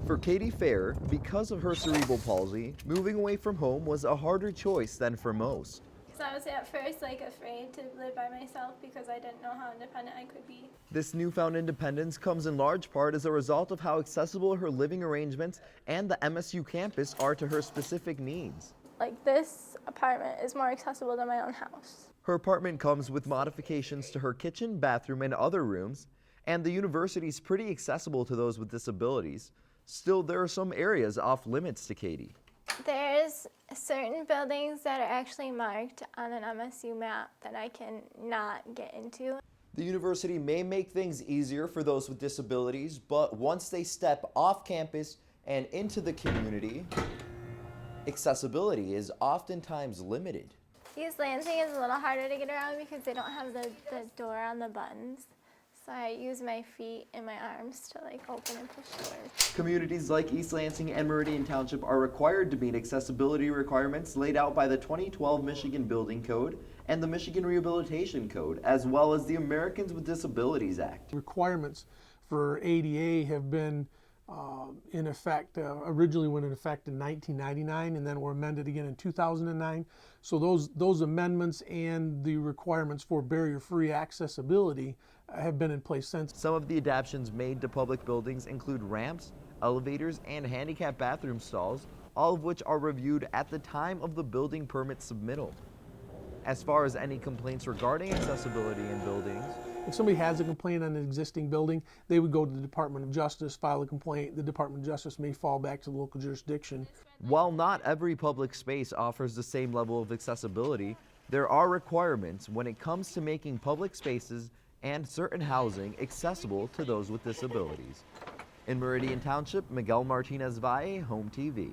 For Katie Fair, because of her cerebral palsy, moving away from home was a harder choice than for most. So I was at first afraid to live by myself because I didn't know how independent I could be. This newfound independence comes in large part as a result of how accessible her living arrangements and the MSU campus are to her specific needs. Like, this apartment is more accessible than my own house. Her apartment comes with modifications to her kitchen, bathroom, and other rooms, and the university is pretty accessible to those with disabilities. Still, there are some areas off limits to Katie. There's certain buildings that are actually marked on an MSU map that I can not get into. The university may make things easier for those with disabilities, but once they step off campus and into the community, accessibility is oftentimes limited. East Lansing is a little harder to get around because they don't have the door on the buttons. So I use my feet and my arms to open and push doors. Communities like East Lansing and Meridian Township are required to meet accessibility requirements laid out by the 2012 Michigan Building Code and the Michigan Rehabilitation Code, as well as the Americans with Disabilities Act. Requirements for ADA have been in effect, originally went in effect in 1999 and then were amended again in 2009. So those amendments and the requirements for barrier-free accessibility have been in place since. Some of the adaptations made to public buildings include ramps, elevators, and handicap bathroom stalls, all of which are reviewed at the time of the building permit submittal. As far as any complaints regarding accessibility in buildings, if somebody has a complaint on an existing building, they would go to the Department of Justice, file a complaint. The Department of Justice may fall back to the local jurisdiction. While not every public space offers the same level of accessibility, there are requirements when it comes to making public spaces and certain housing accessible to those with disabilities. In Meridian Township, Miguel Martinez-Valle, Home TV.